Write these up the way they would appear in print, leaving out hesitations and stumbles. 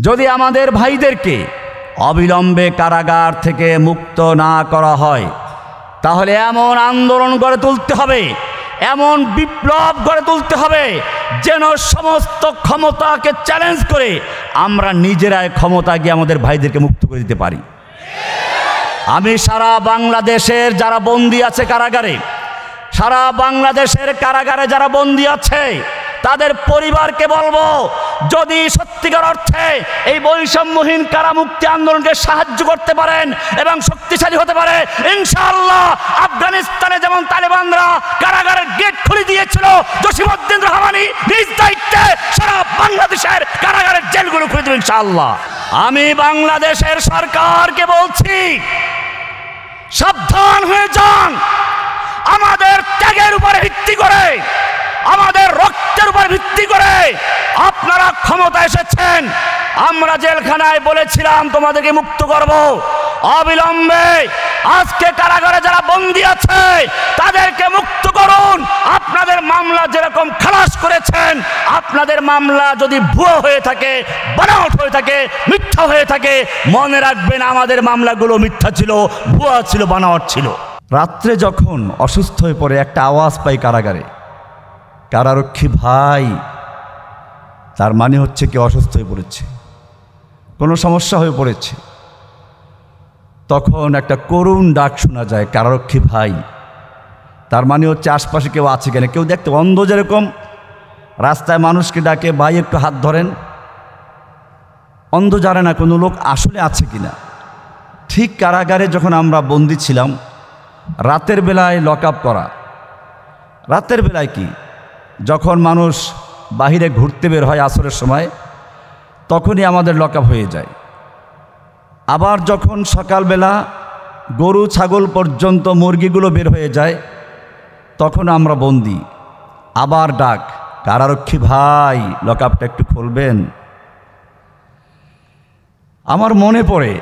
যদি আমাদের ভাইদেরকে অবিলম্বে কারাগার থেকে মুক্ত না করা হয়, তাহলে এমন আন্দোলন গড়ে তুলতে হবে, এমন বিপ্লব গড়ে তুলতে হবে যেন সমস্ত ক্ষমতাকে চ্যালেঞ্জ করে আমরা নিজেরাই ক্ষমতা গিয়ে আমাদের ভাইদেরকে মুক্ত করে দিতে পারি। আমি সারা বাংলাদেশের যারা বন্দী আছে কারাগারে, সারা বাংলাদেশের কারাগারে যারা বন্দী আছে তাদের পরিবারকে বলবো, যদি সত্যিকার অর্থে এই বৈষম্যহীন কারামুক্তি আন্দোলনকে সাহায্য করতে পারেন এবং শক্তিশালী হতে পারে, ইনশাআল্লাহ আফগানিস্তানে যেমন তালেবানরা কারাগারের গেট খুলে দিয়েছিল, জসিমউদ্দিন রহমানি নিজ দায়িত্বে সারা বাংলাদেশের কারাগারের জেলগুলো খুলে দেবে ইনশাআল্লাহ। আমি বাংলাদেশের সরকারকে বলছি, সাবধান হয়ে যান। আমাদের ত্যাগের উপরে ভিত্তি করে, আমাদের রক্তের উপর ভিত্তি করে আপনারা ক্ষমতা এসেছেন। আমরা জেলখানায় বলেছিলাম তোমাদেরকে মুক্ত করব অবিলম্বে। আজকে কারাগারে যারা বন্দী আছে তাদেরকে মুক্ত করুন। আপনাদের মামলা যেরকম খালাস করেছেন, আপনাদের মামলা যদি ভুয়া হয়ে থাকে, বানাওয়াট হয়ে থাকে, মিথ্যা হয়ে থাকে, মনে রাখবেন আমাদের মামলাগুলো মিথ্যা ছিল, ভুয়া ছিল, বানাওয়াট ছিল। রাত্রে যখন অসুস্থ হয়ে পড়ে একটা আওয়াজ পাই কারাগারে, কারারক্ষী ভাই, তার মানে হচ্ছে কি অসুস্থ হয়ে পড়েছে, কোনো সমস্যা হয়ে পড়েছে। তখন একটা করুণ ডাক শোনা যায়, কারারক্ষী ভাই, তার মানে হচ্ছে আশপাশে কেউ আছে কিনা। কেউ দেখতে অন্ধ যেরকম রাস্তায় মানুষকে ডাকে, ভাই একটু হাত ধরেন, অন্ধ জানে না কোনো লোক আসলে আছে কিনা। ঠিক কারাগারে যখন আমরা বন্দী ছিলাম, রাতের বেলায় লক আপ করা। রাতের বেলায় কি, যখন মানুষ বাহিরে ঘুরতে বের হয় আসরের সময়, তখনই আমাদের লক আপ হয়ে যায়। আবার যখন সকালবেলা গরু ছাগল পর্যন্ত মুরগিগুলো বের হয়ে যায়, তখন আমরা বন্দি। আবার ডাক, কারারক্ষী ভাই লক আপটা একটু খুলবেন। আমার মনে পড়ে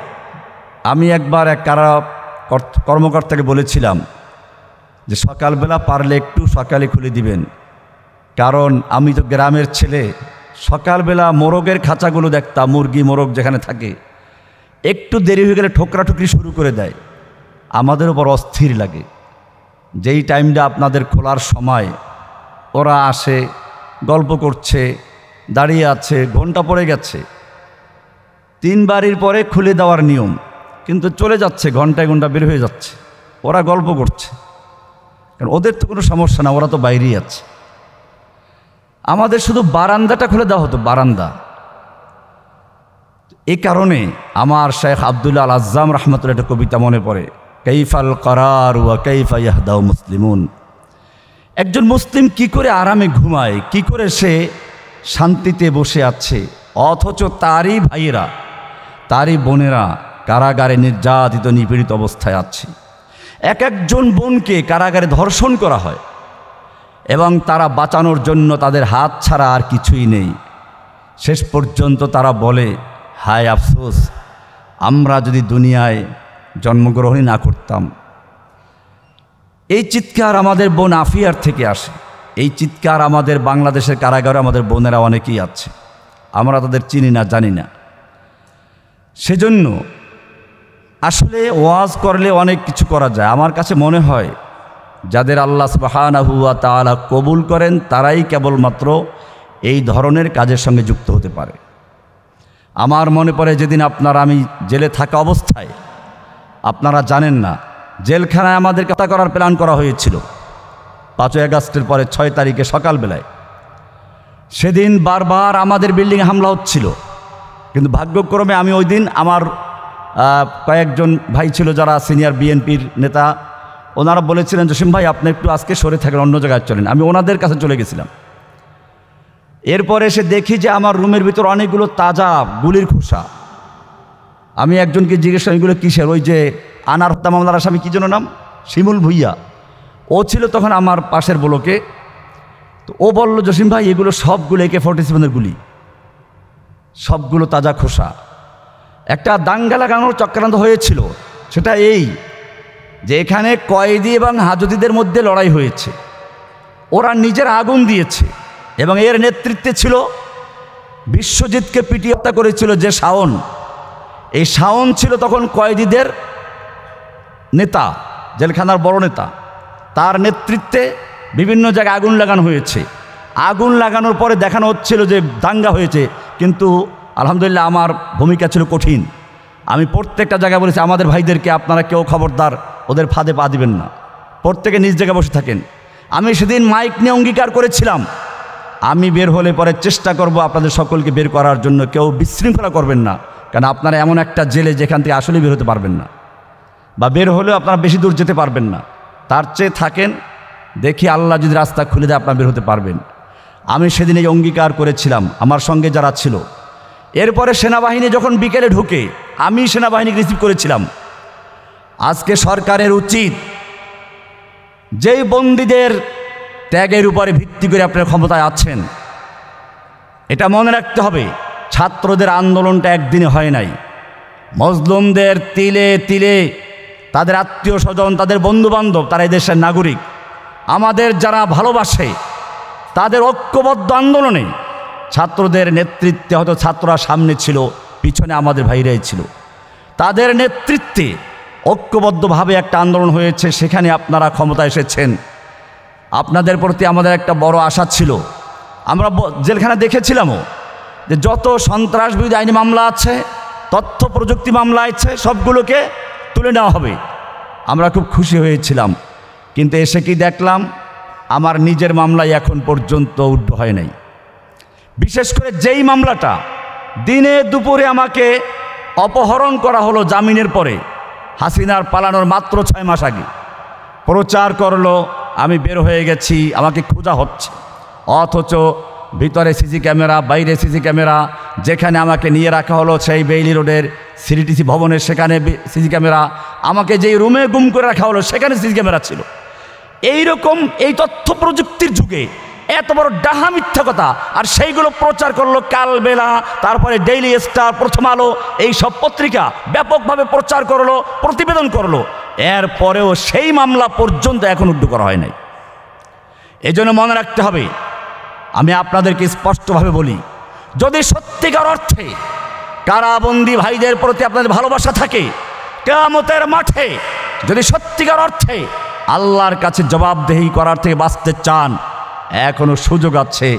আমি একবার এক কারা কর্মকর্তাকে বলেছিলাম যে সকালবেলা পারলে একটু সকালে খুলে দিবেন, কারণ আমি তো গ্রামের ছেলে। সকালবেলা মোরগের খাঁচাগুলো দেখতাম, মুরগি মোরগ যেখানে থাকে, একটু দেরি হয়ে গেলে ঠোকরাঠুকরি শুরু করে দেয়। আমাদের উপর অস্থির লাগে। যেই টাইমটা আপনাদের খোলার সময়, ওরা আসে, গল্প করছে, দাঁড়িয়ে আছে, ঘন্টা পড়ে গেছে। 3 বাড়ির পরে খুলে দেওয়ার নিয়ম, কিন্তু চলে যাচ্ছে, ঘন্টায় ঘন্টা বের হয়ে যাচ্ছে, ওরা গল্প করছে। কারণ ওদের তো কোনো সমস্যা না, ওরা তো বাইরেই আছে। আমাদের শুধু বারান্দাটা খুলে দেওয়া হতো, বারান্দা। এই কারণে আমার শেখ আব্দুল্লাহ আল আজ্জাম রহমতুল্লাহ একটা কবিতা মনে পড়ে, কাইফাল করার ওয়া কাইফা ইয়াহদাউ মুসলিমুন। একজন মুসলিম কি করে আরামে ঘুমায়, কি করে সে শান্তিতে বসে আছে, অথচ তারই ভাইয়েরা, তারই বোনেরা কারাগারে নির্যাতিত নিপীড়িত অবস্থায় আছে। এক একজন বোনকে কারাগারে ধর্ষণ করা হয় এবং তারা বাঁচানোর জন্য তাদের হাত ছাড়া আর কিছুই নেই। শেষ পর্যন্ত তারা বলে, হায় আফসোস, আমরা যদি দুনিয়ায় জন্মগ্রহণই না করতাম। এই চিৎকার আমাদের বোন আফিয়ার থেকে আসে। এই চিৎকার আমাদের বাংলাদেশের কারাগারে আমাদের বোনেরা অনেকেই আছে, আমরা তাদের চিনি না, জানি না। সেজন্য আসলে ওয়াজ করলে অনেক কিছু করা যায়। আমার কাছে মনে হয় যাদের আল্লাহ সুবহানাহু ওয়া তাআলা কবুল করেন, তারাই কেবলমাত্র এই ধরনের কাজের সঙ্গে যুক্ত হতে পারে। আমার মনে পড়ে যেদিন আমি জেলে থাকা অবস্থায়, আপনারা জানেন না, জেলখানায় আমাদের হত্যা করার প্ল্যান করা হয়েছিল 5ই আগস্টের পরে 6 তারিখে সকালবেলায়। সেদিন বারবার আমাদের বিল্ডিংয়ে হামলা হচ্ছিল, কিন্তু ভাগ্যক্রমে আমি ওই দিন আমার কয়েকজন ভাই ছিল যারা সিনিয়র বিএনপির নেতা, ওনারা বলেছিলেন, জসিম ভাই আপনি একটু আজকে সরে থাকেন, অন্য জায়গায় চলেন। আমি ওনাদের কাছে চলে গেছিলাম। এরপরে এসে দেখি যে আমার রুমের ভিতর অনেকগুলো তাজা গুলির খোসা। আমি একজনকে জিজ্ঞেস করি, এগুলো কিসের? ওই যে আনার হত্যা মামলার আসামি, কী যেন নাম, শিমুল ভুইয়া, ও ছিল তখন আমার পাশের ব্লকে। তো ও বলল, জসিম ভাই এগুলো সবগুলো AK-47 গুলি, সবগুলো তাজা খোসা। একটা দাঙ্গা লাগানোর চক্রান্ত হয়েছিল, সেটা এই যে এখানে কয়েদি এবং হাজতীদের মধ্যে লড়াই হয়েছে, ওরা নিজের আগুন দিয়েছে এবং এর নেতৃত্বে ছিল বিশ্বজিৎকে পিটিয়ে হত্যা করেছিল যে শাওন, এই শাওন ছিল তখন কয়েদিদের নেতা, জেলখানার বড় নেতা। তার নেতৃত্বে বিভিন্ন জায়গায় আগুন লাগানো হয়েছে। আগুন লাগানোর পরে দেখানো হচ্ছিল যে দাঙ্গা হয়েছে, কিন্তু আলহামদুলিল্লাহ আমার ভূমিকা ছিল কঠিন। আমি প্রত্যেকটা জায়গায় বলেছি আমাদের ভাইদেরকে আপনারা কেউ খবরদার ওদের ফাঁদে পা দিবেন না, প্রত্যেকে নিজ জায়গায় বসে থাকেন। আমি সেদিন মাইক নিয়ে অঙ্গীকার করেছিলাম আমি বের হলে পরে চেষ্টা করব আপনাদের সকলকে বের করার জন্য, কেউ বিশৃঙ্খলা করবেন না, কারণ আপনারা এমন একটা জেলে যেখান থেকে আসলেই বের হতে পারবেন না, বা বের হলেও আপনারা বেশি দূর যেতে পারবেন না, তার চেয়ে থাকেন, দেখি আল্লাহ যদি রাস্তা খুলে দেয় আপনারা বের হতে পারবেন। আমি সেদিন এই অঙ্গীকার করেছিলাম আমার সঙ্গে যারা ছিল। এরপরে সেনাবাহিনী যখন বিকেলে ঢুকে আমি সেনাবাহিনীকে রিসিভ করেছিলাম। আজকে সরকারের উচিত যেই বন্দীদের ত্যাগের উপরে ভিত্তি করে আপনারা ক্ষমতায় আছেন, এটা মনে রাখতে হবে ছাত্রদের আন্দোলনটা একদিনে হয় নাই। মজলুমদের তিলে তিলে তাদের আত্মীয় স্বজন, তাদের বন্ধুবান্ধব, তারা এই দেশের নাগরিক, আমাদের যারা ভালোবাসে, তাদের ঐক্যবদ্ধ আন্দোলনে ছাত্রদের নেতৃত্বে, হয়তো ছাত্ররা সামনে ছিল, পিছনে আমাদের ভাইরাই ছিল, তাদের নেতৃত্বে ঐক্যবদ্ধভাবে একটা আন্দোলন হয়েছে, সেখানে আপনারা ক্ষমতায় এসেছেন। আপনাদের প্রতি আমাদের একটা বড় আশা ছিল। আমরা জেলখানা দেখেছিলামও যে যত সন্ত্রাস বিরোধী আইনি মামলা আছে, তথ্য প্রযুক্তি মামলা আছে, সবগুলোকে তুলে নেওয়া হবে। আমরা খুব খুশি হয়েছিলাম, কিন্তু এসে কি দেখলাম আমার নিজের মামলায় এখন পর্যন্ত উঠ্য হয় নাই। বিশেষ করে যেই মামলাটা দিনে দুপুরে আমাকে অপহরণ করা হলো জামিনের পরে, হাসিনার পালানোর মাত্র 6 মাস আগে প্রচার করলো আমি বের হয়ে গেছি, আমাকে খোঁজা হচ্ছে, অথচ ভিতরে সিসি ক্যামেরা, বাইরে সিসি ক্যামেরা, যেখানে আমাকে নিয়ে রাখা হলো সেই বেইলি রোডের সিডিটিসি ভবনের সেখানে সিসি ক্যামেরা, আমাকে যেই রুমে গুম করে রাখা হলো সেখানে সিসি ক্যামেরা ছিল। এইরকম এই তথ্য প্রযুক্তির যুগে এত বড় ডাহা মিথ্যা কথা, আর সেইগুলো প্রচার করলো কালবেলা, তারপরে ডেইলি স্টার, প্রথম আলো, এই সব পত্রিকা ব্যাপকভাবে প্রচার করলো, প্রতিবেদন করলো। এরপরেও সেই মামলা পর্যন্ত এখন উদ্যোগ করা হয় নাই। এজন্য মনে রাখতে হবে, আমি আপনাদেরকে স্পষ্টভাবে বলি, যদি সত্যিকার অর্থে কারাবন্দী ভাইদের প্রতি আপনাদের ভালোবাসা থাকে, কিয়ামতের মাঠে যদি সত্যিকার অর্থে আল্লাহর কাছে জবাবদেহি করার থেকে বাঁচতে চান, এখনও সুযোগ আছে।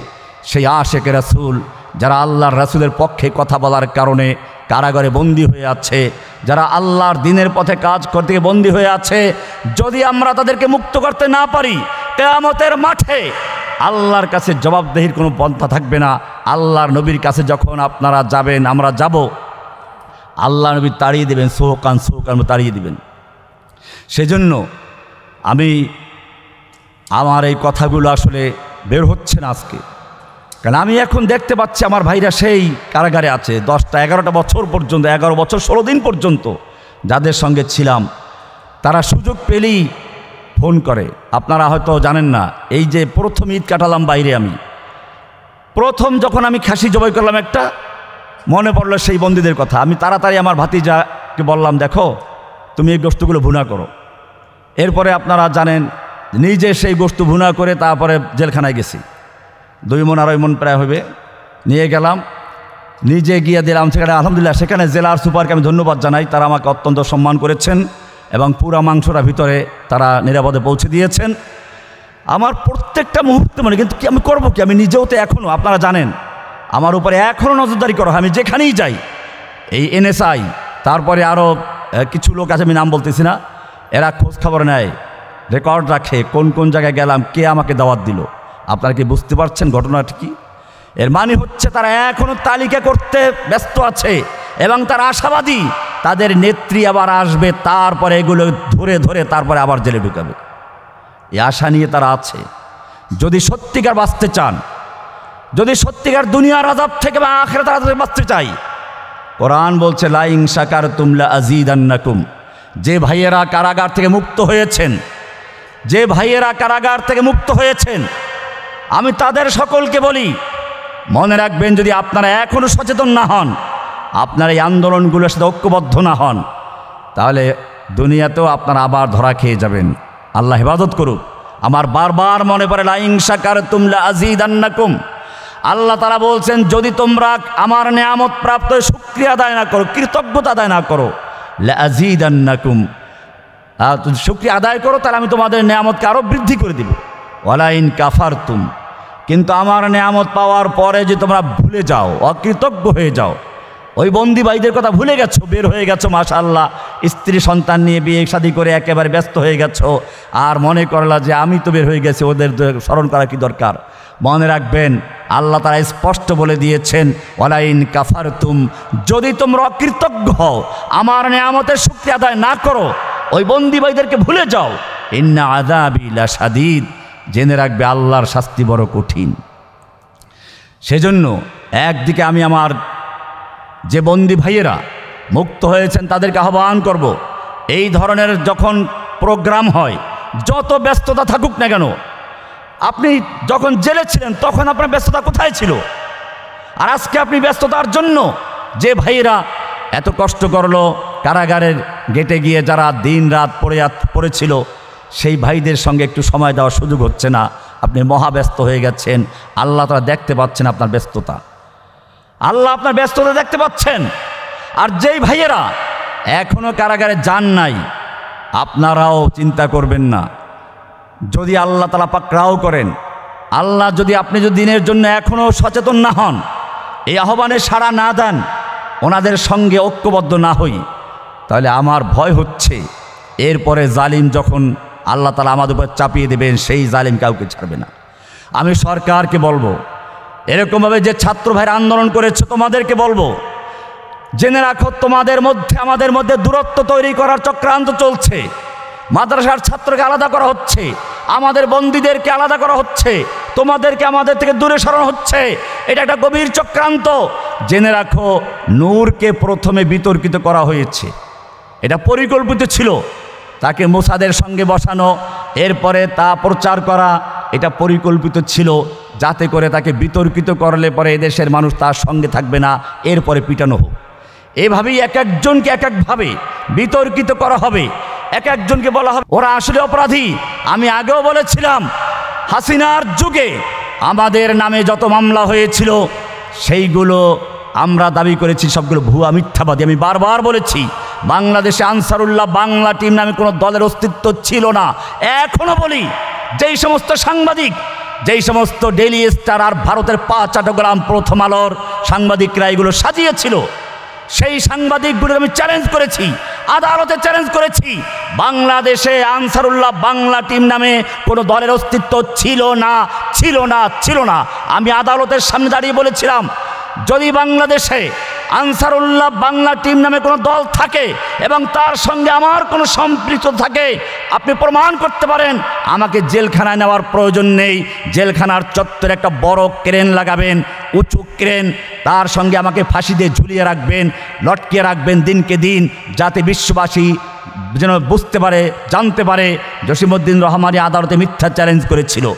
সেই আশেকে রাসূল যারা আল্লাহর রাসূলের পক্ষে কথা বলার কারণে কারাগারে বন্দী হয়ে আছে, যারা আল্লাহর দ্বীনের পথে কাজ করতে বন্দী হয়ে আছে, যদি আমরা তাদেরকে মুক্ত করতে না পারি, কিয়ামতের মাঠে আল্লাহর কাছে জবাবদেহির কোনো পন্থা থাকবে না। আল্লাহর নবীর কাছে যখন আপনারা যাবেন, আমরা যাব, আল্লাহ নবী তাড়িয়ে দেবেন, সোহকান সোহকান তাড়িয়ে দেবেন। সেজন্য আমার এই কথাগুলো আসলে বের হচ্ছে না আজকে, কারণ আমি এখন দেখতে পাচ্ছি আমার ভাইরা সেই কারাগারে আছে 10-11টা বছর পর্যন্ত, 11 বছর 16 দিন পর্যন্ত যাদের সঙ্গে ছিলাম, তারা সুযোগ পেলেই ফোন করে। আপনারা হয়তো জানেন না, এই যে প্রথম ঈদ কাটালাম বাইরে, আমি প্রথম যখন আমি খাসি জবাই করলাম একটা, মনে পড়লো সেই বন্দীদের কথা। আমি তাড়াতাড়ি আমার ভাতিজাকে বললাম, দেখো তুমি এই গোশতগুলো ভুনা করো। এরপরে আপনারা জানেন নিজে সেই গোশত ভুনা করে তারপরে জেলখানায় গেছি, 2 মণ 2.5 মণ প্রায় হবে, নিয়ে গেলাম, নিজে গিয়ে দিলাম সেখানে। আলহামদুলিল্লাহ সেখানে জেলার সুপারকে আমি ধন্যবাদ জানাই, তারা আমাকে অত্যন্ত সম্মান করেছেন এবং পুরা মাংসটা ভিতরে তারা নিরাপদে পৌঁছে দিয়েছেন। আমার প্রত্যেকটা মুহূর্তে মনে, কিন্তু কি আমি করবো কি, আমি নিজেও তো এখনও, আপনারা জানেন আমার উপরে এখনও নজরদারি করা হয়। আমি যেখানেই যাই, এই NSI, তারপরে আরও কিছু লোক আছে, আমি নাম বলতেছি না, এরা খোঁজ খবর নেয়, রেকর্ড রাখে কোন কোন জায়গায় গেলাম, কে আমাকে দাওয়াত দিল। আপনারা কি বুঝতে পারছেন ঘটনাটা কি? এর মানে হচ্ছে তারা এখনও তালিকা করতে ব্যস্ত আছে এবং তারা আশাবাদী তাদের নেত্রী আবার আসবে, তারপরে এগুলো ধরে ধরে তারপরে আবার জেলে ঢুকাবে, এই আশা নিয়ে তারা আছে। যদি সত্যিকার বাঁচতে চান, যদি সত্যিকার দুনিয়ার আযাব থেকে বা আখিরাতের আযাব থেকে বাঁচতে চাই, কোরআন বলছে লা ইন শাকারতুম লা আযীদান্নাকুম। যে ভাইয়েরা কারাগার থেকে মুক্ত হয়েছেন, যে ভাইয়েরা কারাগার থেকে মুক্ত হয়েছেন, আমি তাদের সকলকে বলি, মনে রাখবেন, যদি আপনারা এখনও সচেতন না হন, আপনারা এই আন্দোলনগুলোর সাথে ঐক্যবদ্ধ না হন, তাহলে দুনিয়াতেও আপনারা আবার ধরা খেয়ে যাবেন। আল্লাহ হেফাজত করুক। আমার বারবার মনে পড়ে লা ইন শাকারতুম লা আযীদান্নাকুম। আল্লাহ তাআলা বলছেন, যদি তোমরা আমার নিয়ামত প্রাপ্ত শুকরিয়া আদায় না করো, কৃতজ্ঞতা আদায় না করো, লাযীদান্নাকুম, শুকরিয়া আদায় করো তাহলে আমি তোমাদের নিয়ামতকে আরও বৃদ্ধি করে দিব। ওয়ালাইন কাফারতুম, কিন্তু আমার নিয়ামত পাওয়ার পরে যে তোমরা ভুলে যাও, অকৃতজ্ঞ হয়ে যাও, ওই বন্দি ভাইদের কথা ভুলে গেছো, বের হয়ে গেছো মাশাআল্লাহ, স্ত্রী সন্তান নিয়ে বিয়ে শাদী করে একেবারে ব্যস্ত হয়ে গেছো, আর মনে করলা যে আমি তো বের হয়ে গেছি, ওদের স্মরণ করা কি দরকার। মনে রাখবেন আল্লাহ তাআলা স্পষ্ট বলে দিয়েছেন, ওয়ালাইন কাফারতুম, যদি তোমরা অকৃতজ্ঞ হও, আমার নিয়ামতের শুকরিয়া আদায় না করো, ওই বন্দি ভাইদেরকে ভুলে যাও, ইন্না আযাবি লাশাদীদ, জেনে রাখবে আল্লাহর শাস্তি বড় কঠিন। সেজন্য একদিকে আমি আমার যে বন্দি ভাইয়েরা মুক্ত হয়েছেন তাদেরকে আহ্বান করব, এই ধরনের যখন প্রোগ্রাম হয়, যত ব্যস্ততা থাকুক না কেন, আপনি যখন জেলে ছিলেন তখন আপনার ব্যস্ততা কোথায় ছিল? আর আজকে আপনি ব্যস্ততার জন্য যে ভাইয়েরা এত কষ্ট করলো, কারাগারের গেটে গিয়ে যারা দিন রাত পড়েছিল, সেই ভাইদের সঙ্গে একটু সময় দেওয়ার সুযোগ হচ্ছে না। আপনি মহাব্যস্ত হয়ে গেছেন, আল্লাহ তাআলা দেখতে পাচ্ছেন আপনার ব্যস্ততা, আল্লাহ আপনার ব্যস্ততা দেখতে পাচ্ছেন। আর যেই ভাইয়েরা এখনও কারাগারে যান নাই, আপনারাও চিন্তা করবেন না, যদি আল্লাহ তাআলা পাকড়াও করেন, আল্লাহ যদি আপনি যদি দিনের জন্য এখনও সচেতন না হন, এই আহ্বানে সাড়া না দেন, ওনাদের সঙ্গে ঐক্যবদ্ধ না হই, তাহলে আমার ভয় হচ্ছে এরপরে জালিম যখন আল্লাহ তাআলা আমাদের উপর চাপিয়ে দেবেন, সেই জালিম কাউকে ছাড়বে না। আমি সরকারকে বলবো, এরকমভাবে যে ছাত্র ভাইরা আন্দোলন করেছে তোমাদেরকে বলবো, জেনে রাখো তোমাদের মধ্যে আমাদের মধ্যে দূরত্ব তৈরি করার চক্রান্ত চলছে। মাদ্রাসার ছাত্রকে আলাদা করা হচ্ছে, আমাদের বন্দীদেরকে আলাদা করা হচ্ছে, তোমাদেরকে আমাদের থেকে দূরে সরানো হচ্ছে। এটা একটা গভীর চক্রান্ত। জেনে রাখো, নূরকে প্রথমে বিতর্কিত করা হয়েছে, এটা পরিকল্পিত ছিল। তাকে মুসাদের সঙ্গে বসানো, এরপরে তা প্রচার করা, এটা পরিকল্পিত ছিল, যাতে করে তাকে বিতর্কিত করলে পরে এদেশের মানুষ তার সঙ্গে থাকবে না, এরপরে পিটানো হোক। এভাবেই এক একজনকে এক একভাবে বিতর্কিত করা হবে, এক একজনকে বলা হবে ওরা আসলে অপরাধী। আমি আগেও বলেছিলাম, হাসিনার যুগে আমাদের নামে যত মামলা হয়েছিল সেইগুলো আমরা দাবি করেছি সবগুলো ভুয়া মিথ্যাবাদী। আমি বারবার বলেছি, বাংলাদেশে আনসারুল্লাহ বাংলা টিম নামে কোনো দলের অস্তিত্ব ছিল না। এখনও বলি, যেই সমস্ত সাংবাদিক, যেই সমস্ত ডেইলি স্টার আর ভারতের ৫ চট্টগ্রাম প্রথম আলোর সাংবাদিকরা এগুলো সাজিয়েছিল, সেই সাংবাদিকগুলো আমি চ্যালেঞ্জ করেছি, আদালতে চ্যালেঞ্জ করেছি, বাংলাদেশে আনসারুল্লাহ বাংলা টিম নামে কোনো দলের অস্তিত্ব ছিল না, ছিল না, ছিল না। আমি আদালতের সামনে দাঁড়িয়ে বলেছিলাম, যদি বাংলাদেশে আনসারুল্লাহ বাংলা টিম নামে কোনো দল থাকে এবং তার সঙ্গে আমার কোনো সম্পৃক্ত থাকে, আপনি প্রমাণ করতে পারেন, আমাকে জেলখানায় নেওয়ার প্রয়োজন নেই। জেলখানার চত্বরে একটা বড় ক্রেন লাগাবেন, উঁচু ক্রেন, তার সঙ্গে আমাকে ফাঁসি দিয়ে ঝুলিয়ে রাখবেন, লটকিয়ে রাখবেন দিনকে দিন, যাতে বিশ্ববাসী যেন বুঝতে পারে, জানতে পারে জসিমউদ্দিন রহমানী আদালতে মিথ্যা চ্যালেঞ্জ করেছিল।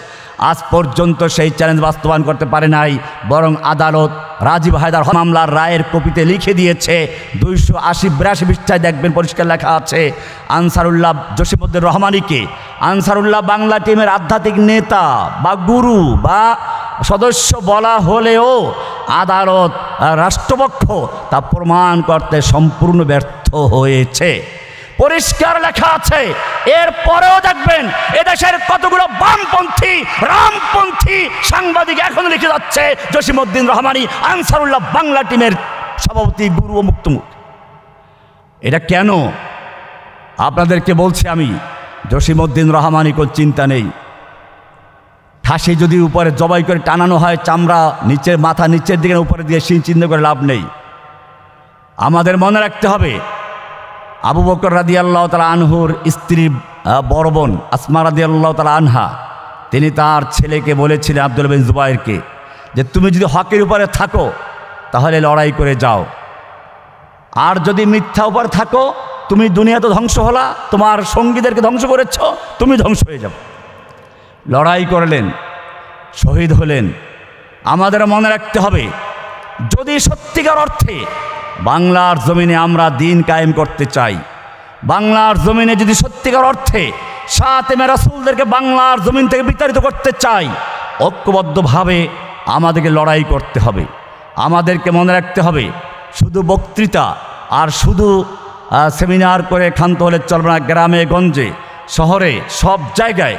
আজ পর্যন্ত সেই চ্যালেঞ্জ বাস্তবায়ন করতে পারে নাই, বরং আদালত রাজীব হায়দার মামলার রায়ের কপিতে লিখে দিয়েছে, 280-82 পৃষ্ঠায় দেখবেন পরিষ্কার লেখা আছে, আনসারুল্লাহ জসিমউদ্দিন রহমানীকে আনসারুল্লাহ বাংলা টিমের আধ্যাত্মিক নেতা বা গুরু বা সদস্য বলা হলেও আদালত রাষ্ট্রপক্ষ তা প্রমাণ করতে সম্পূর্ণ ব্যর্থ হয়েছে। পরিষ্কার লেখা আছে। এরপরেও দেখবেন এদেশের কতগুলো বামপন্থী রামপন্থী সাংবাদিক এখন লিখে যাচ্ছে জসিমউদ্দিন রহমানী আনসারুল্লাহ বাংলা টিমের সভাপতি, গুরু ও মুক্তমুখ। এটা কেন? আপনাদেরকে বলছি আমি, জসিমউদ্দিন রহমানী কোনো চিন্তা নেই। খাসি যদি উপরে জবাই করে টানানো হয়, চামড়া নিচের মাথা নিচের দিকে উপরে দিয়ে সেই চিন্তা করে লাভ নেই। আমাদের মনে রাখতে হবে, আবু বকর রাদিয়াল্লাহু তাআলা আনহুর স্ত্রী বড় বোন আসমা রাদিয়াল্লাহু তাআলা আনহা, তিনি তার ছেলেকে বলেছিলেন আব্দুল্লাহ বিন জুবাইরকে, যে তুমি যদি হকের উপরে থাকো তাহলে লড়াই করে যাও, আর যদি মিথ্যা উপরে থাকো তুমি দুনিয়াতে ধ্বংস হলা, তোমার সঙ্গীদেরকে ধ্বংস করেছ, তুমি ধ্বংস হয়ে যাও। লড়াই করলেন, শহীদ হলেন। আমাদের মনে রাখতে হবে, যদি সত্যিকার অর্থে বাংলার জমিনে আমরা দিন কায়েম করতে চাই, বাংলার জমিনে যদি সত্যিকার অর্থে সাতেমে রাসূলদেরকে বাংলার জমিন থেকে বিতাড়িত করতে চাই, ঐক্যবদ্ধভাবে আমাদেরকে লড়াই করতে হবে। আমাদেরকে মনে রাখতে হবে শুধু বক্তৃতা আর শুধু সেমিনার করে ক্ষান্ত হলে চলবে না। গ্রামে গঞ্জে শহরে সব জায়গায়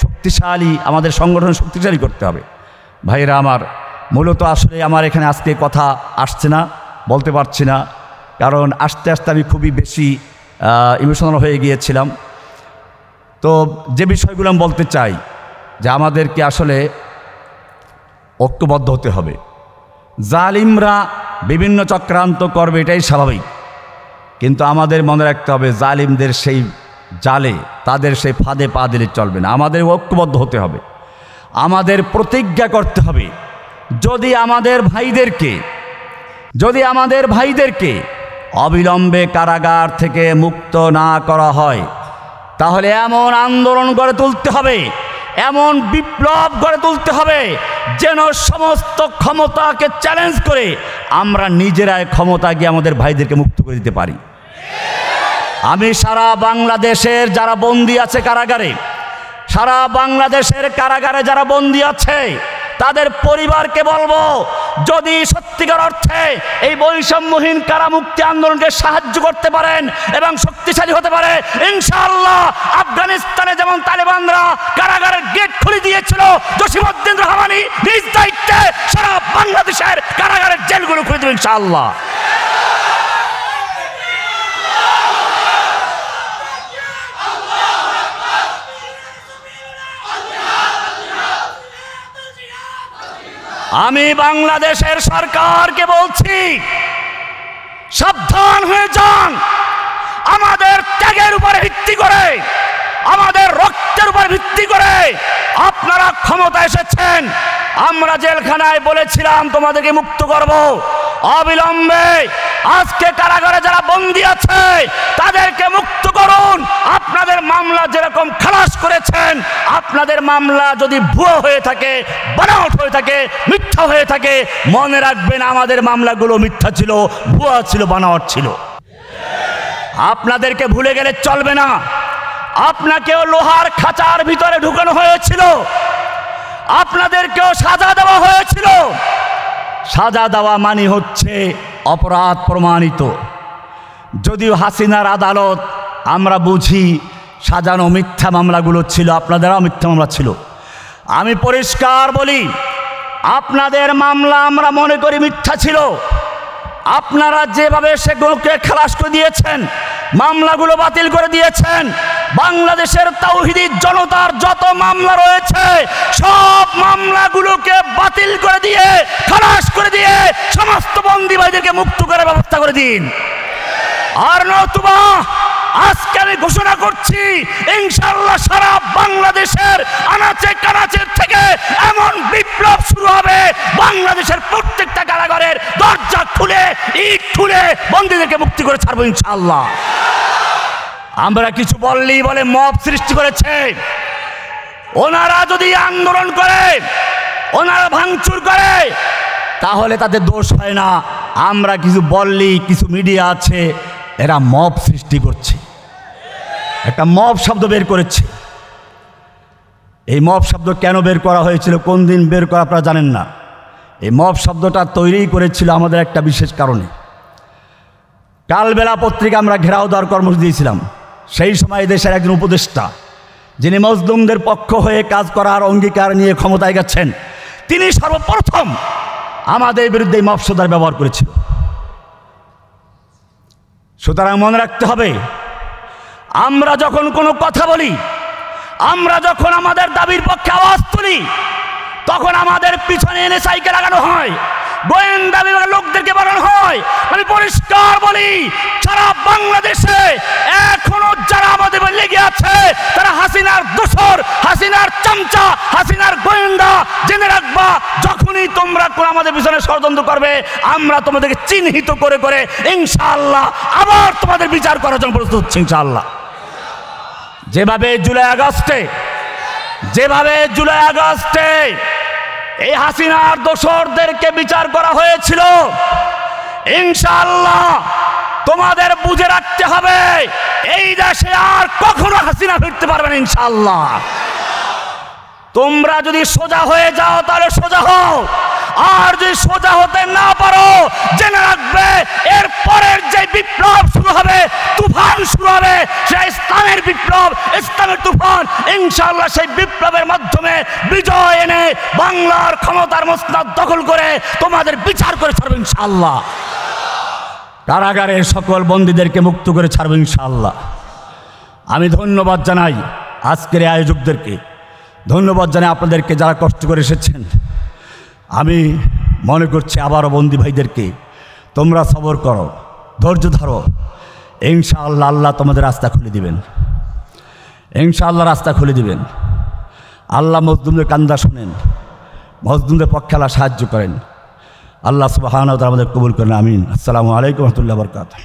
শক্তিশালী আমাদের সংগঠন শক্তিশালী করতে হবে। ভাইরা আমার, মূলত আসলে আমার এখানে আজকে কথা আসছে না, বলতে পারছি না, কারণ আস্তে আস্তে আমি খুবই বেশি ইমোশনাল হয়ে গিয়েছিলাম। তো যে বিষয়গুলো আমি বলতে চাই যে আমাদেরকে আসলে ঐক্যবদ্ধ হতে হবে। জালিমরা বিভিন্ন চক্রান্ত করবে, এটাই স্বাভাবিক, কিন্তু আমাদের মনে রাখতে হবে জালিমদের সেই জালে, তাদের সেই ফাঁদে পা দিলে চলবে না। আমাদের ঐক্যবদ্ধ হতে হবে, আমাদের প্রতিজ্ঞা করতে হবে। যদি আমাদের ভাইদেরকে অবিলম্বে কারাগার থেকে মুক্ত না করা হয়, তাহলে এমন আন্দোলন গড়ে তুলতে হবে, এমন বিপ্লব গড়ে তুলতে হবে যেন সমস্ত ক্ষমতাকে চ্যালেঞ্জ করে আমরা নিজেরাই ক্ষমতা গিয়ে আমাদের ভাইদেরকে মুক্ত করে দিতে পারি। আমি সারা বাংলাদেশের যারা বন্দী আছে কারাগারে, সারা বাংলাদেশের কারাগারে যারা বন্দী আছে তাদের পরিবারকে বলবো, যদি সত্যিকার অর্থে এই বৈষম্যহীন কারামুক্তি আন্দোলনকে সাহায্য করতে পারেন এবং শক্তিশালী হতে পারে, ইনশাআল্লাহ আফগানিস্তানে যেমন তালেবানরা কারাগারের গেট খুলে দিয়েছিল, জসিমউদ্দিন রহমানি নিজ দায়িত্বে সারা বাংলাদেশের কারাগারের জেলগুলো খুলে দেবে ইনশাআল্লাহ। আমি বাংলাদেশের সরকারকে বলছি, সাবধান হয়ে যান। আমাদের ত্যাগের উপরে ভিত্তি করে, আমাদের রক্তের উপর ভিত্তি করে আপনারা ক্ষমতা এসেছেন। আমরা জেলখানায় বলেছিলাম তোমাদেরকে মুক্ত করব অবিলম্বে। আজকে কারাগারে যারা বন্দী আছে তাদেরকে মুক্ত করুন। আপনাদের মামলা যেরকম খালাস করেছেন, আপনাদের মামলা যদি ভুয়া হয়ে থাকে, বানাওয়াট হয়ে থাকে, মিথ্যা হয়ে থাকে, মনে রাখবেন আমাদের মামলাগুলো মিথ্যা ছিল, ভুয়া ছিল, বানাওয়াট ছিল। আপনাদেরকে ভুলে গেলে চলবে না। আপনাকেও লোহার খাঁচার ভিতরে ঢুকানো হয়েছিল, আপনাদেরকেও সাজা দেওয়া হয়েছিল। সাজা দেওয়া মানে হচ্ছে অপরাধ প্রমাণিত। যদিও হাসিনার আদালত আমরা বুঝি সাজানো মিথ্যা মামলাগুলো ছিল, আপনাদেরও মিথ্যা মামলা ছিল। আমি পরিষ্কার বলি, আপনাদের মামলা আমরা মনে করি মিথ্যা ছিল। আপনারা যেভাবে সেগুলোকে খালাস করে দিয়েছেন, মামলাগুলো বাতিল করে দিয়েছেন, বাংলাদেশের তাওহীদি জনতার যত মামলা রয়েছে সব মামলাগুলোকে বাতিল করে দিয়ে, খালাস করে দিয়ে সমস্ত বন্দী ভাইদেরকে মুক্ত করার ব্যবস্থা করে দিন। আর নতুবা আজকে আমি ঘোষণা করছি, ইনশাআল্লাহ সারা বাংলাদেশের আনাচে কানাচে থেকে এমন বিপ্লব শুরু হবে, বাংলাদেশের প্রত্যেকটা কারাগারের দরজা খুলে, ইট খুলে বন্দীদেরকে মুক্তি করে ছাড়বো ইনশাআল্লাহ। আমরা কিছু বললেই বলে মব সৃষ্টি করেছে। ওনারা যদি আন্দোলন করে, ওনারা ভাঙচুর করে, তাহলে তাদের দোষ হয় না। আমরা কিছু বললেই কিছু মিডিয়া আছে এরা মব সৃষ্টি করছে, একটা মব শব্দ বের করেছে। এই মব শব্দ কেন বের করা হয়েছিল, কোন দিন বের করা আপনারা জানেন না। এই মব শব্দটা তৈরি করেছিল আমাদের একটা বিশেষ কারণে। কালবেলা পত্রিকা আমরা ঘেরাও দেওয়ার কর্মসূচি দিয়েছিলাম। সেই সময় দেশের একজন উপদেষ্টা, যিনি মজলুমদের পক্ষ হয়ে কাজ করার অঙ্গীকার নিয়ে ক্ষমতায় গেছেন, তিনি সর্বপ্রথম আমাদের বিরুদ্ধে মফসদার ব্যবহার করেছিল। সুতরাং মনে রাখতে হবে, আমরা যখন কোনো কথা বলি, আমরা যখন আমাদের দাবির পক্ষে আওয়াজ তুলি, তখন আমাদের পিছনে এনে সাইকেল লাগানো হয়, গোয়েন্দা বিভাগের লোকদেরকে বানানো হয়। আমি পরিষ্কার বলি, সারা বাংলাদেশে এখনো যারা আমাদের লেগে আছে তারা হাসিনার দোসর, হাসিনার চামচা, হাসিনার গোয়েন্দা। জেনে রাখবা, যখনই তোমরা আমাদের পিছনে ষড়যন্ত্র করবে, আমরা তোমাদেরকে চিহ্নিত করে করে ইনশাআল্লাহ আবার তোমাদের বিচার করার জন্য প্রস্তুত হচ্ছি ইনশাআল্লাহ। যেভাবে জুলাই আগস্টে এই হাসিনার দোসরদেরকে বিচার করা হয়েছিল, ইনশাআল্লাহ তোমাদের বুঝে রাখতে হবে এই দেশে আর কখনো হাসিনা ফিরতে পারবে না ইনশাআল্লাহ। তোমরা যদি সোজা হয়ে যাও তাহলে সোজা হও, আর যদি সোজা হতে না পারো জেনে রাখবে এর পরের যে বিপ্লব শুরু হবে, তুফান শুরু হবে, সেই ইসলামের বিপ্লব, ইসলামের তুফান। ইনশাআল্লাহ সেই বিপ্লবের মাধ্যমে বিজয় এনে বাংলার ক্ষমতার মসনদ দখল করে তোমাদের বিচার করে ছাড়বে ইনশাআল্লাহ। কারাগারের সকল বন্দীদেরকে মুক্ত করে ছাড়বে ইনশাআল্লাহ। আমি ধন্যবাদ জানাই আজকের এই আয়োজকদেরকে, ধন্যবাদ জানাই আপনাদেরকে যারা কষ্ট করে এসেছেন। আমি মনে করছি আবারও বন্দী ভাইদেরকে, তোমরা সবর করো, ধৈর্য ধরো, ইনশাআল্লাহ আল্লাহ তোমাদের রাস্তা খুলে দিবেন, ইনশাআল্লাহ রাস্তা খুলে দিবেন। আল্লাহ মজলুমদের কান্দা শোনেন, মজলুমদের পক্ষে আল্লাহ সাহায্য করেন। আল্লাহ সুবহানাহু ওয়া তাআলা আমাদের কবুল করেন, আমিন। আসসালামু আলাইকুম ওয়া রাহমাতুল্লাহি ওয়া বারাকাতুহু।